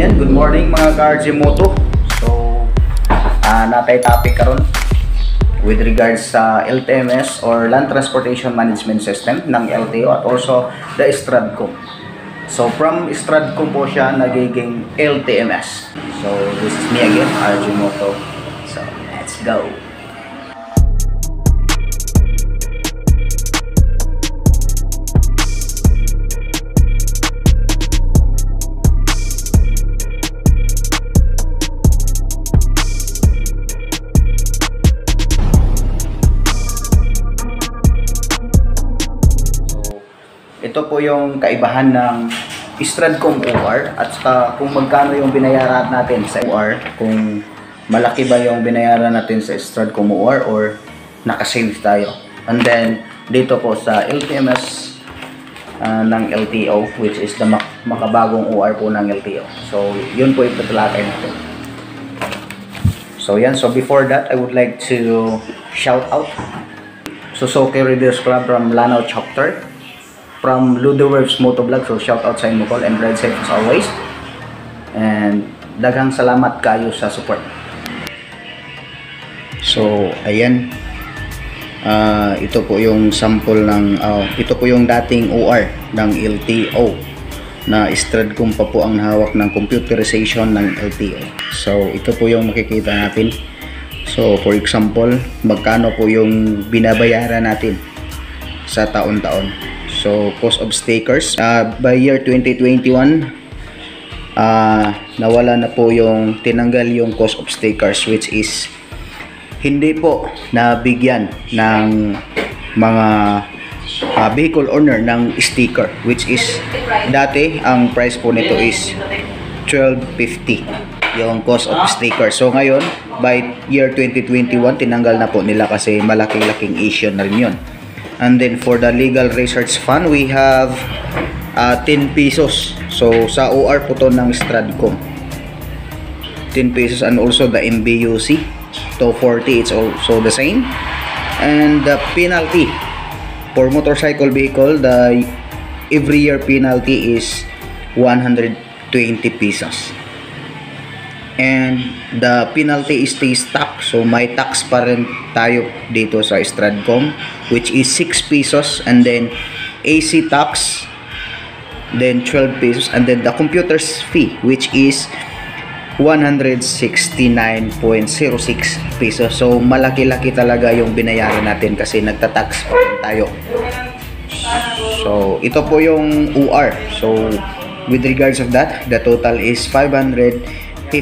ayan, good morning mga ka-RJ Moto. So, natay topic karon with regards sa LTMS or Land Transportation Management System ng LTO at also the Stradcom. So, from Stradcom po siya nagiging LTMS. So, this is me again, RJ Moto. So, let's go! Ito po yung kaibahan ng Stradcom OR at saka kung magkano yung binayaran natin sa OR, kung malaki ba yung binayaran natin sa Stradcom OR or nakasave tayo. And then dito po sa LTMS ng LTO, which is the makabagong OR po ng LTO. So yun po yung tatalakay natin. So yan, so before that I would like to shout out Suzuki Readers Club from Lanao Chapter, from Ludoworks Motovlog. So shout out sa inyo all and ride safe as always. And daghang salamat kayo sa support. So ayan, ito po yung sample ng ito po yung dating OR ng LTO na Stradcom pa po ang hawak ng computerization ng LTO. So ito po yung makikita natin. So for example, magkano po yung binabayaran natin sa taon-taon. So, cost of stakers, by year 2021, nawala na po yung, tinanggal yung cost of stakers, which is hindi po nabigyan ng mga vehicle owner ng sticker, which is dati ang price po nito is 1250 yung cost of sticker. So ngayon, by year 2021, tinanggal na po nila kasi malaking-laking issue na rin yun. And then for the legal research fund, we have 10 pesos. So sa OR po to ng Stradcom, 10 pesos, and also the MBUC 240, it's also the same. And the penalty for motorcycle vehicle, the every year penalty is 120 pesos. And the penalty is stays tax, so may tax pa rin tayo dito sa Stradcom, which is 6 pesos, and then AC tax, then 12 pesos, and then the computer's fee, which is 169.06 pesos. So malaki-laki talaga yung binayaran natin kasi nagtatax pa rin tayo. So ito po yung OR. So with regards of that, the total is 557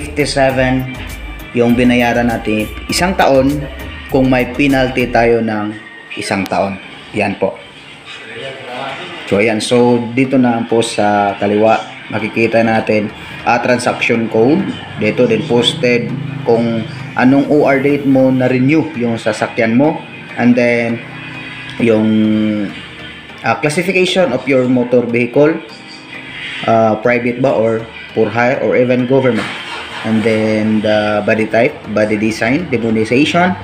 yung binayaran natin isang taon kung may penalty tayo ng isang taon. Yan po. So ayan, so dito na po sa kaliwa makikita natin transaction code. Dito din posted kung anong OR date mo na renew yung sasakyan mo, and then yung classification of your motor vehicle, private ba or for hire or even government. And then the body type, body design, demonization,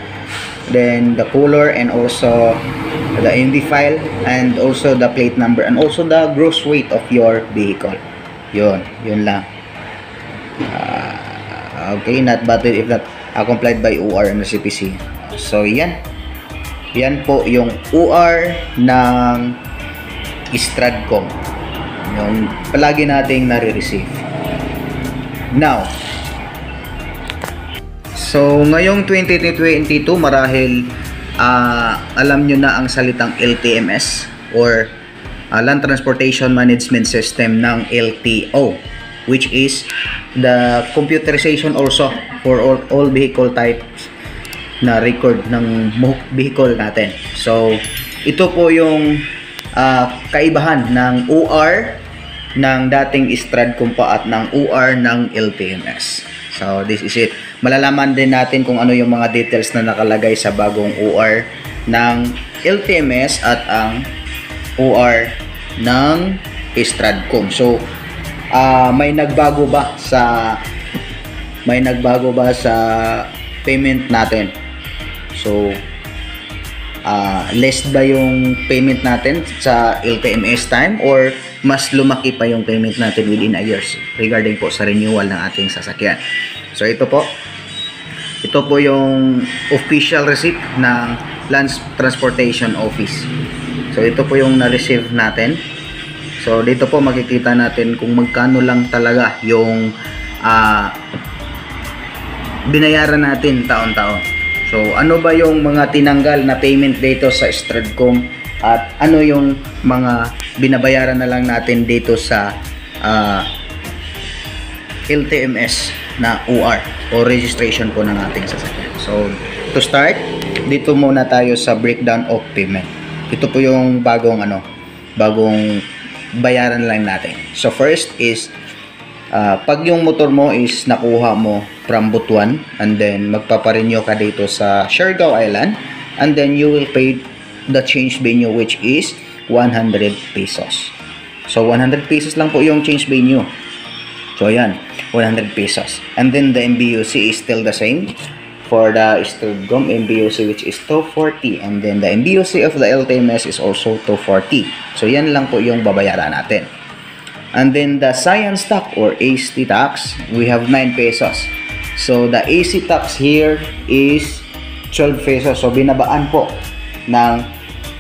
then the color, and also the MV file, and also the plate number, and also the gross weight of your vehicle. Yun lang. Okay, not valid if not complied by OR and CPC. So yan po yung OR ng Stradcom, yung palagi nating nare-receive. Now, so ngayong 2022 marahil alam nyo na ang salitang LTMS or Land Transportation Management System ng LTO, which is the computerization also for all vehicle types na record ng vehicle natin. So ito po yung kaibahan ng OR ng dating Stradcom pa at ng OR ng LTMS. So this is it. Malalaman din natin kung ano yung mga details na nakalagay sa bagong OR ng LTMS at ang OR ng Stradcom. So may nagbago ba sa payment natin? So less ba yung payment natin sa LTMS time or mas lumaki pa yung payment natin within a year regarding po sa renewal ng ating sasakyan. So ito po yung official receipt ng Land Transportation Office. So ito po yung na-receive natin. So dito po makikita natin kung magkano lang talaga yung binayaran natin taon-taon. So ano ba yung mga tinanggal na payment dito sa Stradcom at ano yung mga binabayaran na lang natin dito sa LTMS na OR o registration po ng ating sasakyan. So to start, dito muna tayo sa breakdown of payment. Ito po yung bagong bayaran lang natin. So first is pag yung motor mo is nakuha mo from Butuan and then magpaparenew ka dito sa Siargao Island, and then you will pay the change venue, which is 100 pesos. So 100 pesos lang po yung change venue. So ayan, 100 pesos. And then the MBUC is still the same for the Stradcom MBUC, which is 240, and then the MBUC of the LTMS is also 240. So yan lang po yung babayaran natin. And then the science tax or AC tax, we have 9 pesos. So the AC tax here is 12 pesos. So binabaan po ng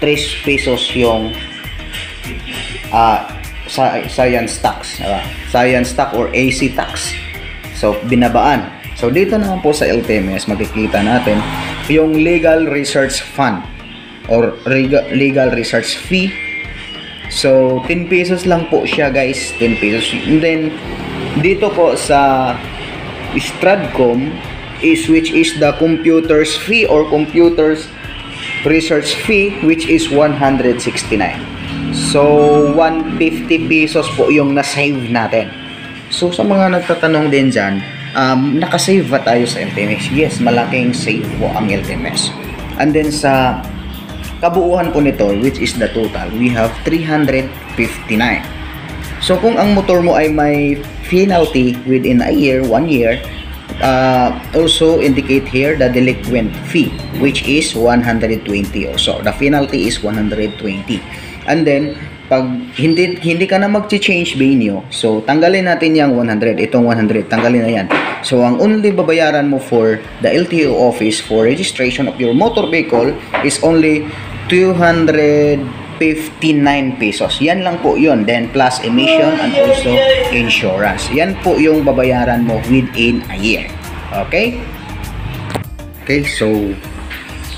3 pesos yung science tax, science tax or AC tax. So binabaan. So dito naman po sa LTMS makikita natin yung legal research fund or legal research fee. So 10 pesos lang po siya, guys, 10 pesos. And then dito po sa Stradcom which is the computers fee or computers research fee, which is 169. So 150 pesos po yung na-save natin. So sa mga nagtatanong din dyan, nakasave ba tayo sa LTMS? Yes, malaking save po ang LTMS. And then sa kabuuan po nito, which is the total, we have 359. So kung ang motor mo ay may penalty within a year, 1 year, also indicate here the delinquent fee, which is 120 also. The penalty is 120. And then pag hindi ka na mag-change venue, so tanggalin natin yung 100, itong 100, tanggalin na yan. So ang only babayaran mo for the LTO office for registration of your motor vehicle is only 259 pesos. Yan lang po yun. Then plus emission and also insurance. Yan po yung babayaran mo within a year. Okay? Okay, so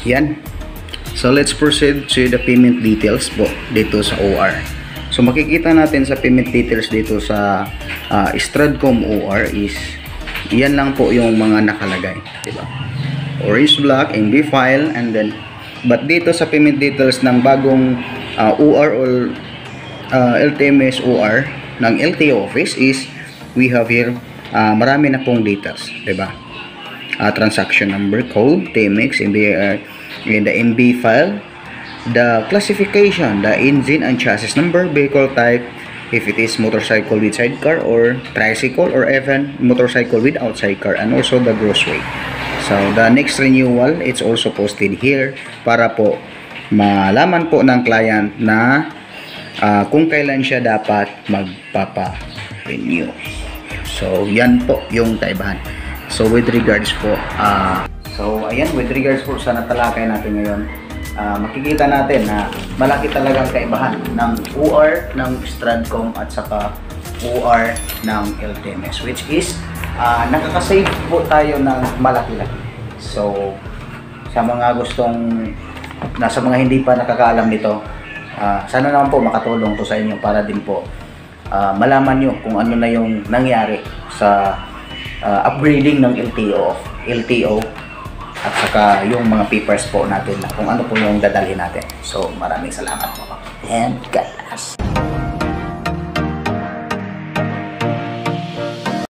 yan. So let's proceed to the payment details po dito sa OR. So makikita natin sa payment details dito sa Stradcom OR is yan lang po yung mga nakalagay, diba? Orange block, MB file, and then but dito sa payment details ng bagong OR or LTMS OR ng LTO office is we have here marami na pong details, diba? Transaction number, code, TMX, MBR, in the MB file, the classification, the engine and chassis number, vehicle type, if it is motorcycle with sidecar or tricycle or even motorcycle without sidecar, and also the gross weight. So the next renewal, it's also posted here para po malaman po ng client na kung kailan siya dapat magpapa-renew. So yan po yung kaibahan. So with regards po with regards po sa natalakay natin ngayon, makikita natin na malaki talagang kaibahan ng OR ng Stradcom at saka OR ng LTMS, which is nakakasave po tayo ng malaki-laki. So sa mga sa mga hindi pa nakakaalam nito, sana naman po makatulong to sa inyo para din po malaman nyo kung ano na yung nangyari sa upgrading ng LTO at saka yung mga papers po natin na kung ano po yung dadalhin natin. So maraming salamat po and God.